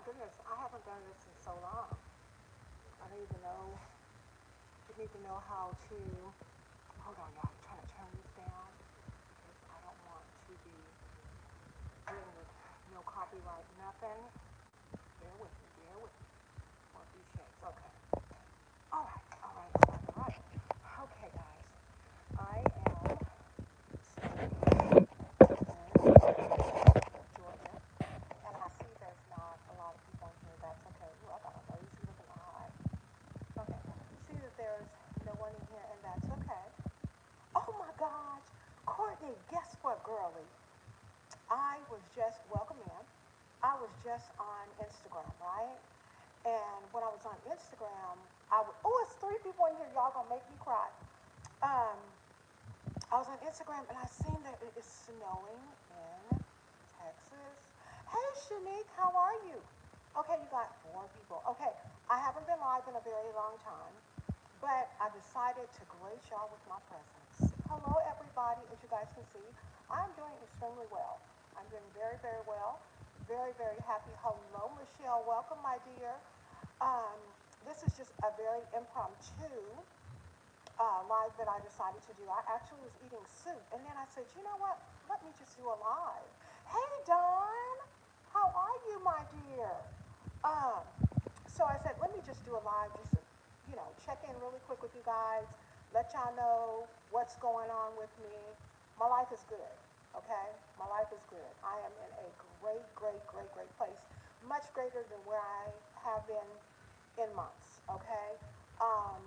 goodness, I haven't done this in so long. I don't even know. You need to know how to. Hold on, y'all. I'm trying to turn this down because I don't want to be dealing with no copyright, nothing. Bear with me. Bear with me. Want these shades? Okay. All right. All right. All right. All right. Okay, guys. I am staying in Georgia, and I see there's not a lot of people in here. That's okay. Ooh, I got a lazy looking eye. Okay. See that there's no one in here, and that's okay. Oh my gosh, Courtney, guess what, girlie? I was just, welcome in. I was just on Instagram, right? And when I was on Instagram, oh, it's three people in here. Y'all gonna make me cry. Um, I was on Instagram and I seen that it is snowing in Texas. Hey, Shanique, how are you? Okay, you got four people. Okay, I haven't been live in a very long time, but I decided to grace y'all with my presence. Hello, everybody. As you guys can see, I'm doing extremely well. I'm doing very, very well. Very, very happy. Hello, Michelle. Welcome, my dear. Um, this is just a very impromptu live that I decided to do. I actually was eating soup, and then I said, you know what? Let me just do a live. Hey, Dawn. How are you, my dear? Um, so I said, let me just do a live, just to, check in really quick with you guys, let y'all know what's going on with me. My life is good, okay? My life is good. I am in a great, great, great, great place, much greater than where I have been in months, okay? Um,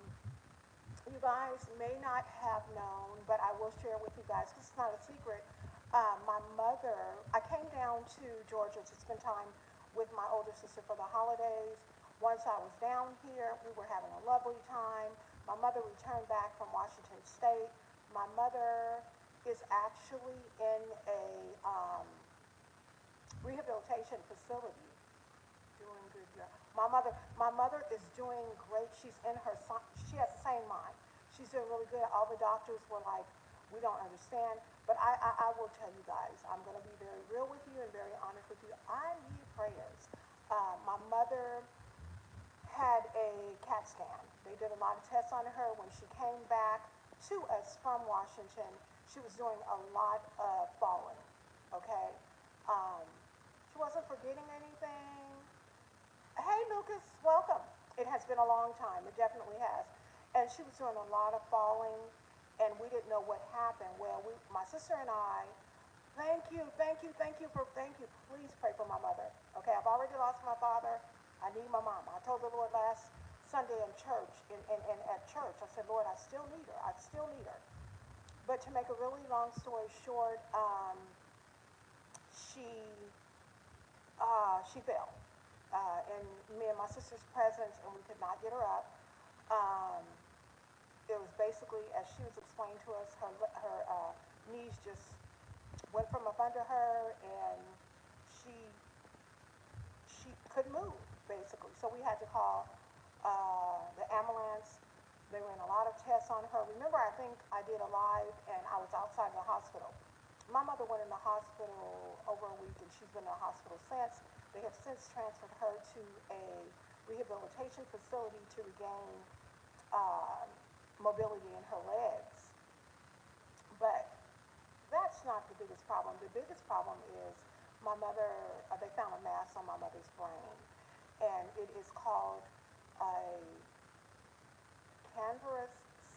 you guys may not have known, but I will share with you guys, because it's not a secret. My mother, I came down to Georgia to spend time with my older sister for the holidays. Once I was down here, we were having a lovely time. My mother returned back from Washington State. My mother is actually in a rehabilitation facility. Doing good, girl. My mother is doing great. She's in her, she has the same mind. She's doing really good. All the doctors were like, we don't understand. But I will tell you guys, I'm going to be very real with you and very honest with you. I need prayers. My mother had a CAT scan. They did a lot of tests on her. When she came back to us from Washington, she was doing a lot of falling, okay? Um, she wasn't forgetting anything. Hey, Lucas, welcome. It has been a long time. It definitely has. And she was doing a lot of falling, and we didn't know what happened. Well, my sister and I, thank you, thank you, thank you. Please pray for my mother. Okay, I've already lost my father. I need my mom. I told the Lord last Sunday in church, and at church, I said, Lord, I still need her. I still need her. But to make a really long story short, she she fell. In me and my sister's presence, and we could not get her up. Um, it was basically, as she was explaining to us, her knees just went from up under her, and she she couldn't move basically. So we had to call the ambulance. They ran a lot of tests on her. Remember, I think I did a live, and I was outside the hospital. My mother went in the hospital over a week, and she's been in the hospital since. They have since transferred her to a rehabilitation facility to regain uh, mobility in her legs. But that's not the biggest problem. The biggest problem is my mother, they found a mass on my mother's brain, and it is called a cavernous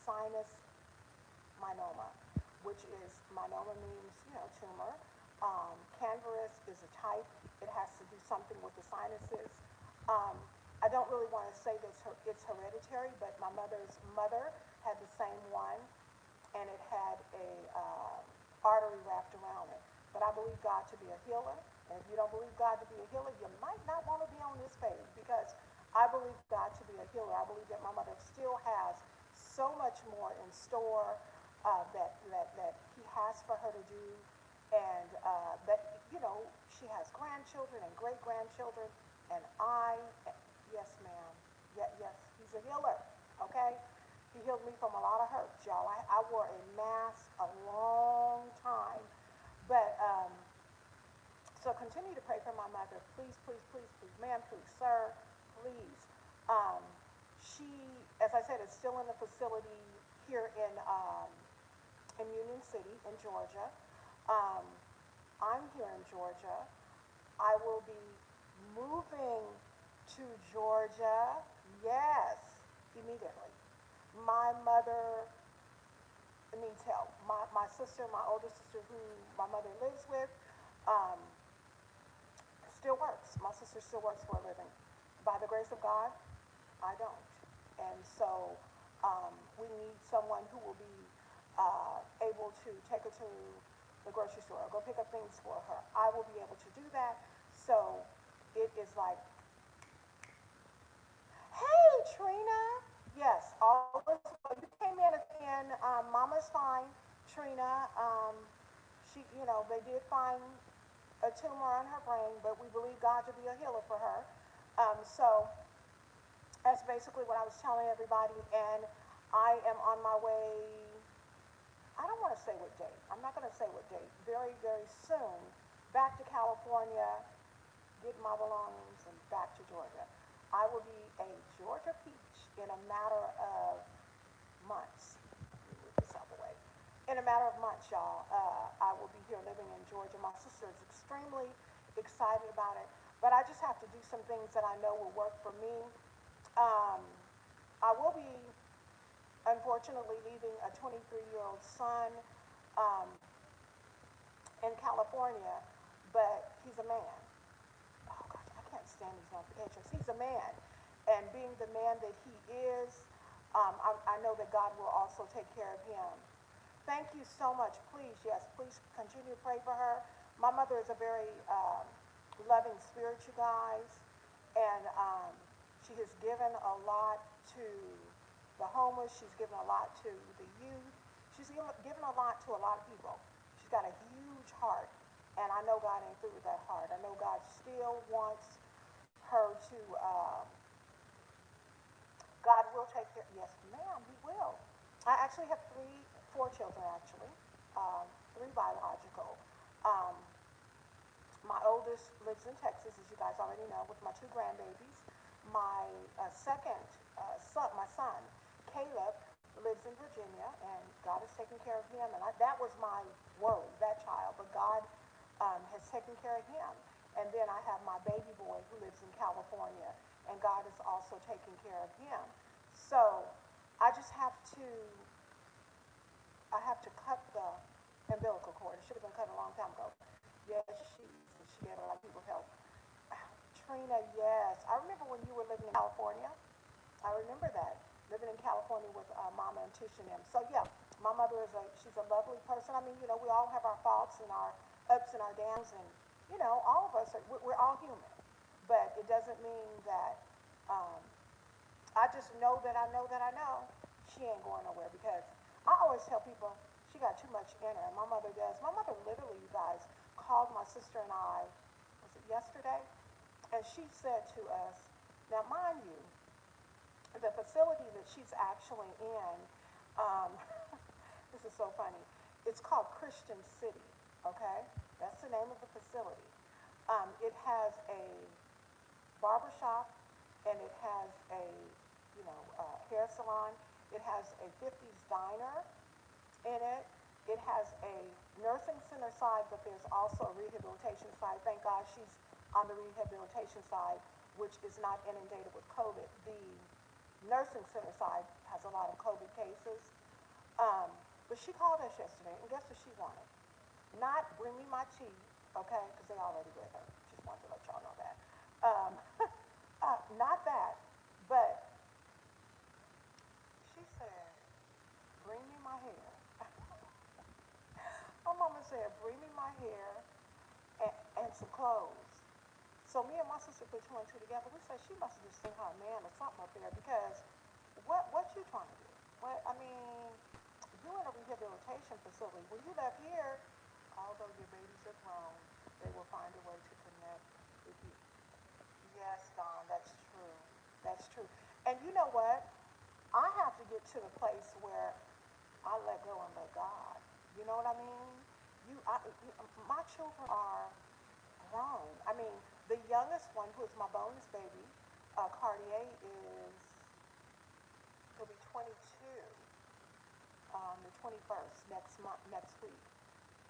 sinus myenoma, which is, myeloma means, tumor. Cavernous is a type. It has to do something with the sinuses. Um, I don't really want to say that it's hereditary, but my mother's mother had the same one, and it had a artery wrapped around it. But I believe God to be a healer, and if you don't believe God to be a healer, you might not want to be on this page, because I believe God to be a healer. I believe that my mother still has so much more in store that He has for her to do, and that she has grandchildren and great grandchildren, and yes, ma'am, yes, He's a healer. Okay, He healed me from a lot of hurts, y'all. I wore a mask a long time, but so continue to pray for my mother. Please, please, please, please, ma'am, please, sir, please. Um, she, as I said, is still in the facility here in Union City, in Georgia. Um, I'm here in Georgia. I will be moving to Georgia. Yes, immediately. My mother needs help. My sister, my older sister, who my mother lives with, um, still works. My sister still works for a living. By the grace of God, I don't. And so we need someone who will be able to take her to the grocery store or go pick up things for her. I will be able to do that. So it is like, hey, Trina. Yes, all is well. You came in again. Mama's fine. Trina, they did find a tumor on her brain, but we believe God to be a healer for her. So that's basically what I was telling everybody. And I am on my way. I don't want to say what date. I'm not going to say what date. Very, very soon, back to California, get my belongings, and back to Georgia. I will be a Georgia peach in a matter of months. Let me move this out the way. In a matter of months, y'all, I will be here living in Georgia. My sister is extremely excited about it, but I just have to do some things that I know will work for me. Um, I will be, unfortunately, leaving a 23-year-old son um, in California, but he's a man. Oh gosh, I can't stand these notifications. He's a man, and being the man that he is, I know that God will also take care of him. Thank you so much. Please, yes, please continue to pray for her. My mother is a very loving spirit, you guys, and she has given a lot to the homeless. She's given a lot to the youth. She's given a lot to a lot of people. She's got a huge heart, and I know God ain't through with that heart. I know God still wants her to, God will take care, yes ma'am, he will. I actually have four children actually, three biological. Um, my oldest lives in Texas, as you guys already know, with my two grandbabies. My second son, my son, Caleb, lives in Virginia, and God is taking care of him. And that was my worry, that child, but God has taken care of him. And then I have my baby boy who lives in California, and God is also taking care of him. So I just have to, I have to cut the umbilical cord. It should have been cut a long time ago. Yes, she had a lot of people help. Trina, yes. I remember when you were living in California. I remember that, living in California with Mama and Tish and them. So yeah, my mother she's a lovely person. I mean, we all have our faults and our ups and our downs, and all of us we're all human. But it doesn't mean that um, I just know that I know that I know she ain't going nowhere, because I always tell people she got too much in her, and my mother does. My mother literally, you guys, called my sister and I, was it yesterday? And she said to us, now mind you, the facility that she's actually in, um, this is so funny. It's called Christian City, okay? That's the name of the facility. It has a barbershop, and it has a, hair salon. It has a 50s diner in it. It has a nursing center side, but there's also a rehabilitation side. Thank God she's on the rehabilitation side, which is not inundated with COVID. The nursing center side has a lot of COVID cases. But she called us yesterday, and guess what she wanted? Not bring me my tea, okay, because they already with her. Just wanted to let y'all know that. Um, not that, but she said, bring me my hair. My mama said, bring me my hair and some clothes. So me and my sister put two and two together. We said she must have just seen her man or something up there, because what you trying to do? What, I mean, you in a rehabilitation facility. When you left here, although your babies are grown, they will find a way to connect with you. Yes, Don, that's true. That's true. And you know what? I have to get to the place where I let go and let God. You know what I mean? My children are grown. youngest one, who is my bonus baby, Cartier, he'll be 22 the 21st, next week.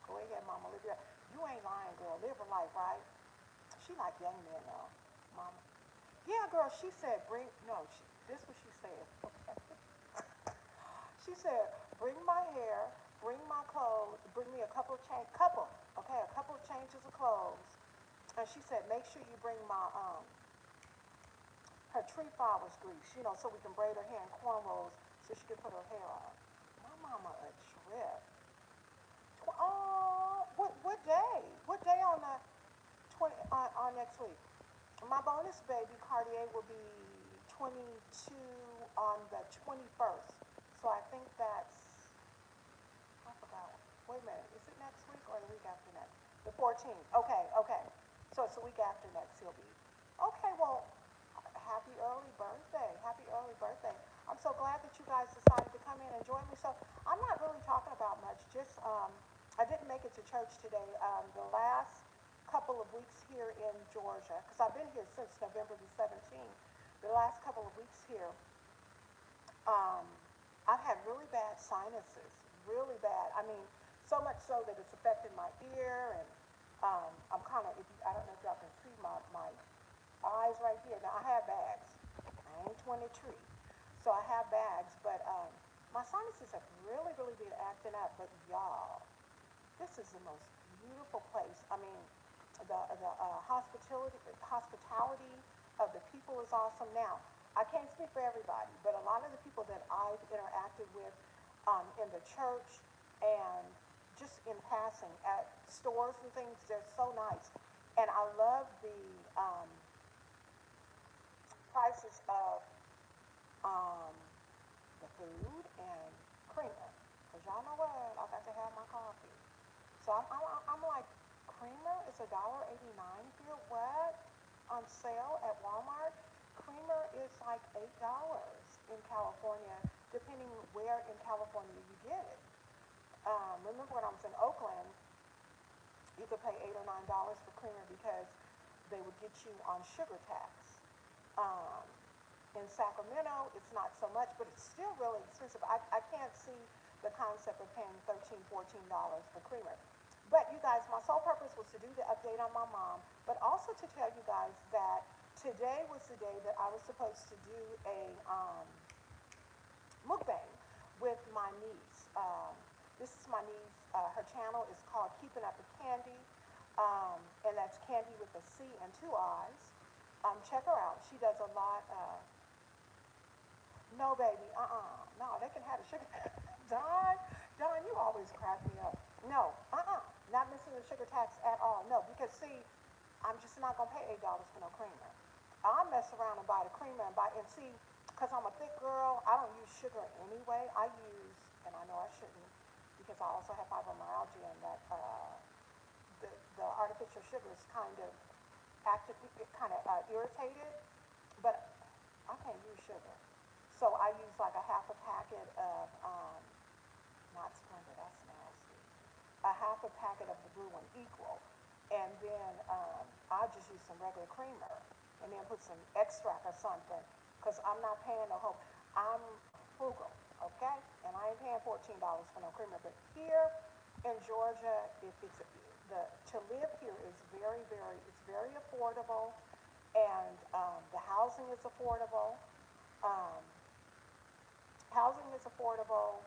Go ahead, Mama, live your, you ain't lying, girl, live a life, right? She like young men now, Mama. Yeah, girl, she said, no, this is what she said. She said, bring my hair, bring my clothes, bring me a okay, a couple of changes of clothes. And she said, make sure you bring her tree flowers grease, so we can braid her hair in cornrows so she can put her hair on. My mama a trip. Oh, what day? What day on the 20 on next week? My bonus baby Cartier will be 22 on the 21st. So I think that's, I forgot. Wait a minute, is it next week or the week after next? The 14th. Okay, okay. So it's the week after next he'll be. Okay, well, happy early birthday. Happy early birthday. I'm so glad that you guys decided to come in and join me. So I'm not really talking about much. Just, I didn't make it to church today. The last couple of weeks here in Georgia, because I've been here since November the 17th, the last couple of weeks here, um, I've had really bad sinuses, really bad. I mean, so much so that it's affected my ear, and I'm kind of, I don't know if y'all can see my eyes right here. Now, I have bags. I ain't 23, so I have bags, but my sinuses have really, really been acting up. But y'all, this is the most beautiful place. I mean, the hospitality of the people is awesome. Now, I can't speak for everybody, but a lot of the people that I've interacted with in the church and just in passing at stores and things, they're so nice. And I love the prices of um, the food and creamer. Because y'all know what? I got to have my coffee. So I'm like, creamer is $1.89 here. What? On sale at Walmart? Creamer is like $8 in California, depending where in California you get it. Remember when I was in Oakland, you could pay $8 or $9 for creamer because they would get you on sugar tax. Um, in Sacramento, it's not so much, but it's still really expensive. I can't see the concept of paying $13, $14 for creamer. But you guys, my sole purpose was to do the update on my mom, but also to tell you guys that today was the day that I was supposed to do a mukbang with my niece. This is my niece. Her channel is called Keeping Up with Candy, and that's Candy with a C and two I's. Check her out. She does a lot. No, baby. No, they can have the sugar. Don, you always crack me up. No, not missing the sugar tax at all. No, because see, I'm just not gonna pay $8 for no creamer. I'll mess around and buy the creamer and see, because I'm a thick girl, I don't use sugar anyway. I use, and I know I shouldn't, because I also have fibromyalgia, and that the artificial sugar is kind of irritated, but I can't use sugar. So I use like a half a packet of, not Splenda, that's nasty, a half a packet of the Blue One Equal, and then I'll just use some regular creamer, and then put some extract or something, because I'm not paying no hope. I'm frugal, okay? And I ain't paying $14 for no creamer, but here in Georgia, to live here is it's very affordable, and the housing is affordable. Um, Housing is affordable.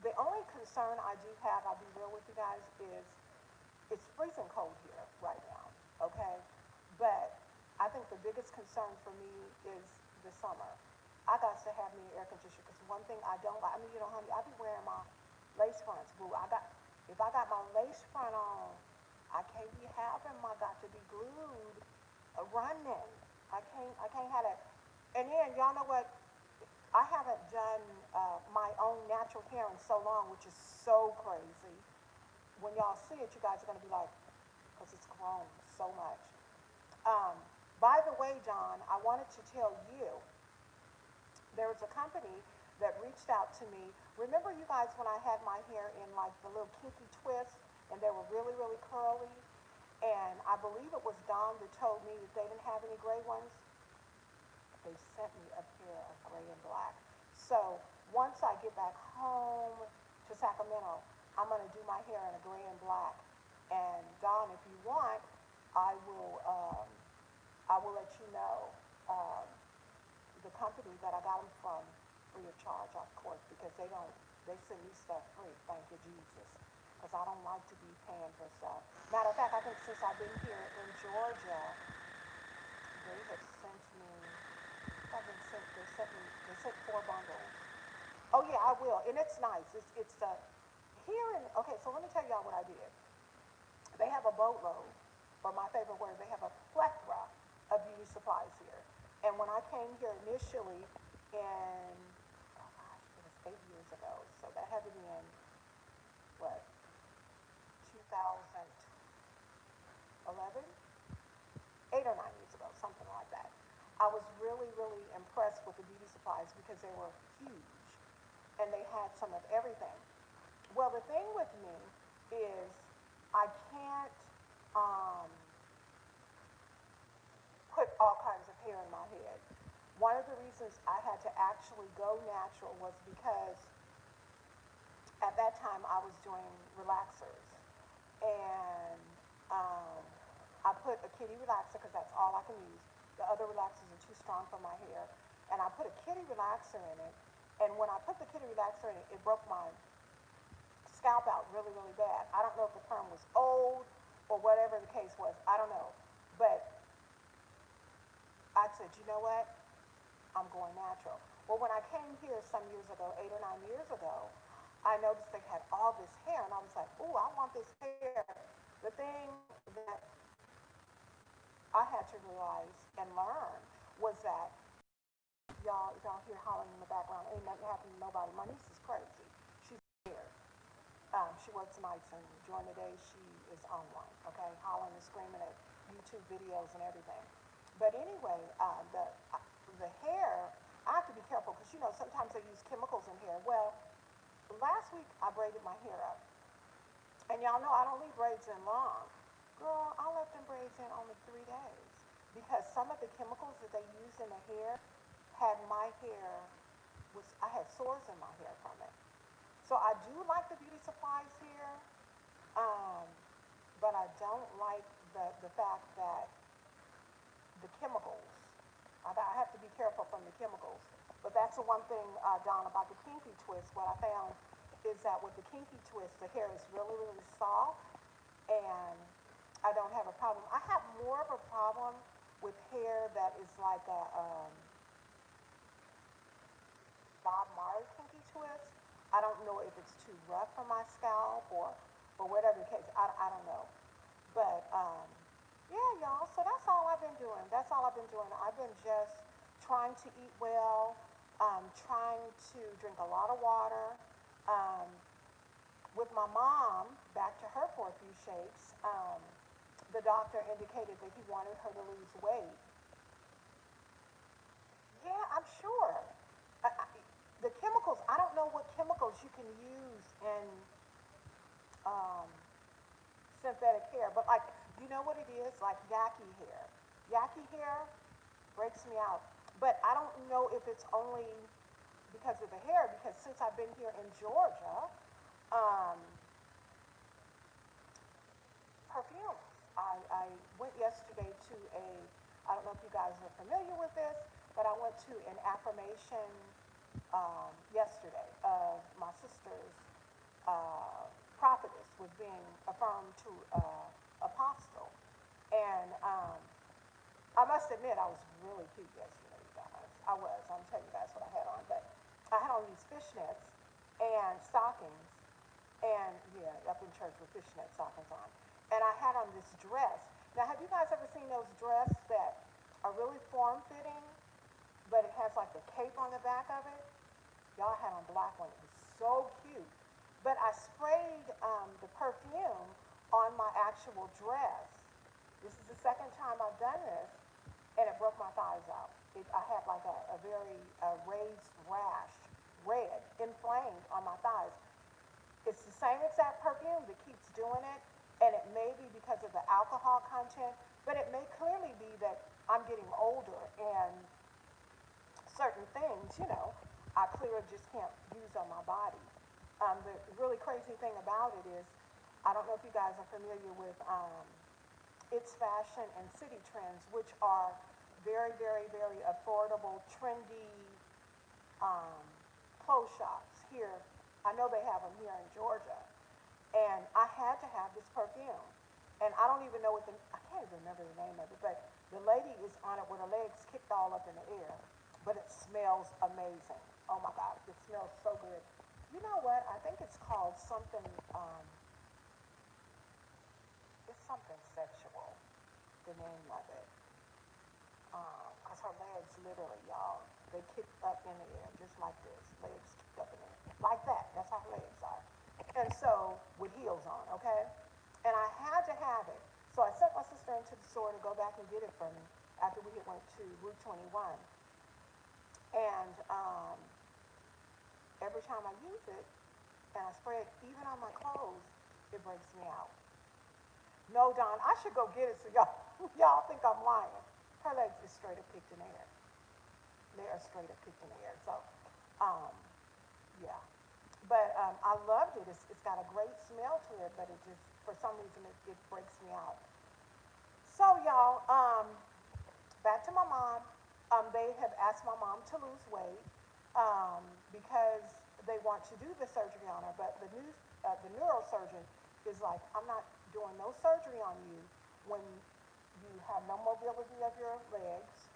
The only concern I do have, I'll be real with you guys, is it's freezing cold here right now, okay? But I think the biggest concern for me is the summer. I got to have me an air conditioner, because one thing I don't like, I mean, honey, I be wearing my lace fronts, boo. If I got my lace front on, I can't be having my got to be glued, running. I can't have that. And then, y'all know what? I haven't done my own natural hair in so long, which is so crazy. When y'all see it, you guys are going to be like, because it's grown so much. By the way, John, I wanted to tell you, there was a company that reached out to me. Remember you guys when I had my hair in like the little kinky twist, and they were really, really curly? And I believe it was Dawn that told me that they didn't have any gray ones. They sent me a pair of gray and black. So once I get back home to Sacramento, I'm gonna do my hair in a gray and black. And Dawn, if you want, I will um, I will let you know um, the company that I got them from free of charge, of course, because they send me stuff free. Thank you, Jesus. Because I don't like to be paying for stuff. Matter of fact, I think since I've been here in Georgia, they have sent me. I've been sent. They sent 4 bundles. Oh yeah, I will, and it's nice. It's here in. Okay, so let me tell y'all what I did. They have a boatload, or my favorite word, they have a plethora of beauty supplies here. And when I came here initially in, oh gosh, it was 8 years ago, so that had to be in, what, 2011? 8 or 9 years ago, something like that. I was really, really impressed with the beauty supplies because they were huge and they had some of everything. Well, the thing with me is I can't um, put all kinds of hair in my head. One of the reasons I had to actually go natural was because at that time I was doing relaxers. And um, I put a kitty relaxer because that's all I can use. The other relaxers are too strong for my hair. And I put a kitty relaxer in it. And when I put the kitty relaxer in it, it broke my scalp out really, really bad. I don't know if the perm was old or whatever the case was. I don't know. But I said, you know what? I'm going natural. Well, when I came here some years ago, 8 or 9 years ago, I noticed they had all this hair, and I was like, "Ooh, I want this hair." The thing that I had to realize and learn was that y'all hear hollering in the background. Ain't nothing happening to nobody. My niece is crazy. She's here. She works nights, and during the day she is on one. Okay, hollering and screaming at YouTube videos and everything. But anyway, the hair. I have to be careful because sometimes they use chemicals in hair. Well, last week I braided my hair up. And y'all know I don't leave braids in long. Girl, I left them braids in only 3 days. Because some of the chemicals that they use in the hair had my hair, I had sores in my hair from it. So I do like the beauty supplies here, um, but I don't like the fact that the chemicals, I have to be careful from the chemicals. But that's the one thing, Don, about the kinky twist. What I found is that with the kinky twist, the hair is really, really soft, and I don't have a problem. I have more of a problem with hair that is like a Bob Marley kinky twist. I don't know if it's too rough for my scalp or whatever the case. I don't know. But yeah, y'all. So that's all I've been doing. That's all I've been doing. I've been just trying to eat well, trying to drink a lot of water. Um, with my mom, back to her for a few shakes, the doctor indicated that he wanted her to lose weight. Yeah, I'm sure. The chemicals, I don't know what chemicals you can use in um, synthetic hair, but like, you know what it is? Like yaki hair. Yaki hair breaks me out. But I don't know if it's only because of the hair, because since I've been here in Georgia, um, perfumes. I went yesterday to I don't know if you guys are familiar with this, but I went to an affirmation yesterday of my sister's prophetess was being affirmed to apostle. And I must admit, I was really cute yesterday, you guys. I was. I'm telling you guys what I had on. But I had on these fishnets and stockings. And yeah, up in church with fishnet stockings on. And I had on this dress. Now, have you guys ever seen those dresses that are really form-fitting, but it has like the cape on the back of it? Y'all had on black one. It was so cute. But I sprayed the perfume on my actual dress. This is the second time I've done this, and it broke my thighs out. I had like a very raised rash, red, inflamed on my thighs. It's the same exact perfume that keeps doing it, And it may be because of the alcohol content, but it may clearly be that I'm getting older and certain things, I clearly just can't use on my body. The really crazy thing about it is, I don't know if you guys are familiar with It's Fashion and City Trends, which are very, very, very affordable, trendy um, clothes shops here. I know they have them here in Georgia. And I had to have this perfume. And I don't even know I can't even remember the name of it, but the lady is on it with her legs kicked all up in the air. But it smells amazing. Oh my God, it smells so good. You know what? I think it's called something, it's something sexual, the name of it. Because her legs literally, y'all, they kicked up in the air just like this. Legs kicked up in the air. Like that. That's how her legs are. And so, with heels on, okay? And I had to have it. So I sent my sister into the store to go back and get it for me after we had went to Route 21. And every time I use it and I spray it even on my clothes, it breaks me out. No, Don, I should go get it so y'all, y'all think I'm lying. Her legs is straight up kicked in the air. They are straight up kicked in the air. So, um, yeah. But I loved it. It's got a great smell to it, but it just, for some reason, it breaks me out. So, y'all, back to my mom. They have asked my mom to lose weight because they want to do the surgery on her, but the neurosurgeon is like, I'm not doing no surgery on you when you have no mobility of your legs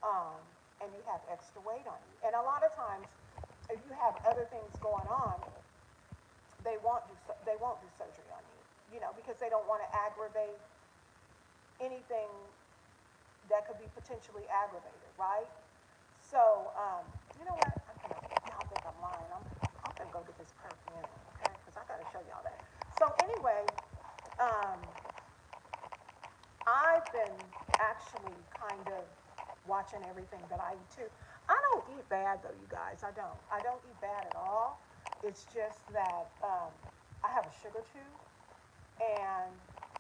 um, and you have extra weight on you. And a lot of times, if you have other things going on, they won't do surgery on you, because they don't want to aggravate anything that could be potentially aggravated, right? So, you know what? Y'all think I'm lying. I'm gonna go get this perfume, okay? Because I gotta show y'all that. So anyway, um, I've been actually kind of watching everything that I eat too. I don't eat bad though, you guys. I don't. I don't eat bad at all. It's just that I have a sugar tooth, and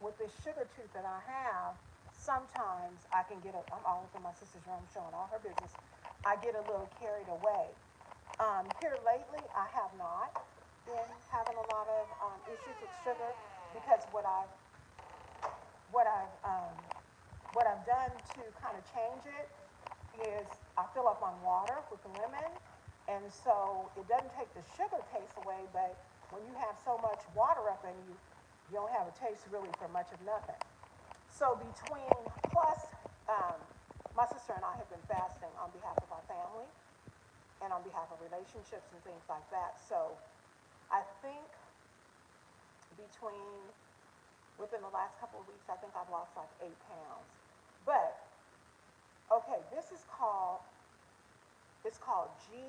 with this sugar tooth that I have, sometimes I can get I'm all up in my sister's room showing all her business. I get a little carried away. Here lately, I have not been having a lot of issues with sugar because what I've um, what I've done to kind of change it is I fill up on water with lemon, and so it doesn't take the sugar taste away, but when you have so much water up in you, you don't have a taste really for much of nothing. So plus, um, my sister and I have been fasting on behalf of our family and on behalf of relationships and things like that. So I think between, within the last couple of weeks, I think I've lost like 8 pounds. But, okay, it's called G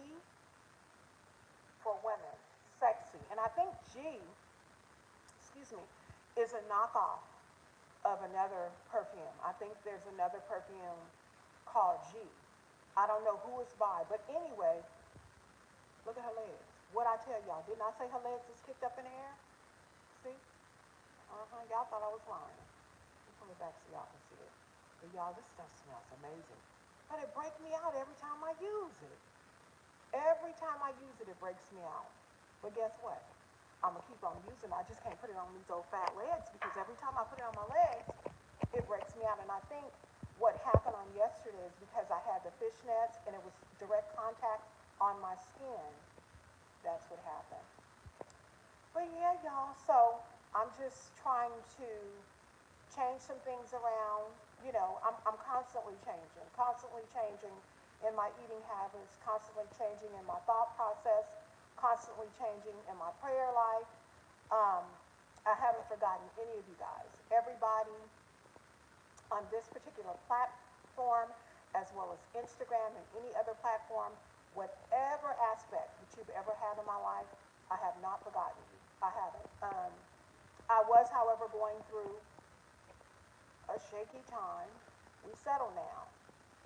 for women, sexy. And I think G, excuse me, is a knockoff of another perfume. I think there's another perfume called G. I don't know who it's by, but anyway, look at her legs. What I tell y'all, didn't I say her legs is kicked up in the air? See? Y'all thought I was lying. Let me pull it back so y'all can see it. But y'all, this stuff smells amazing. But it breaks me out every time I use it. Every time I use it, it breaks me out. But guess what? I'm going to keep on using it. I just can't put it on these old fat legs because every time I put it on my legs, it breaks me out. And I think what happened on yesterday is because I had the fishnets and it was direct contact on my skin. That's what happened. But yeah, y'all, so I'm just trying to change some things around. I'm constantly changing in my eating habits, constantly changing in my thought process, constantly changing in my prayer life. Um, I haven't forgotten any of you guys. Everybody on this particular platform, as well as Instagram and any other platform, whatever aspect that you've ever had in my life, I have not forgotten you. I haven't. I was, however, going through a shaky time. We settle now.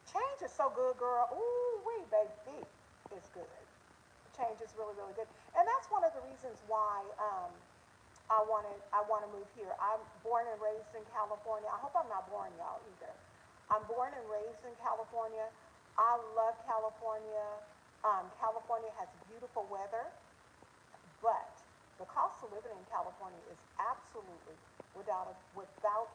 Change is so good, girl. Ooh, wee, baby. It's good. Change is really, really good. And that's one of the reasons why I want to move here. I'm born and raised in California. I hope I'm not boring y'all either. I'm born and raised in California. I love California. California has beautiful weather, but the cost of living in California is absolutely without a doubt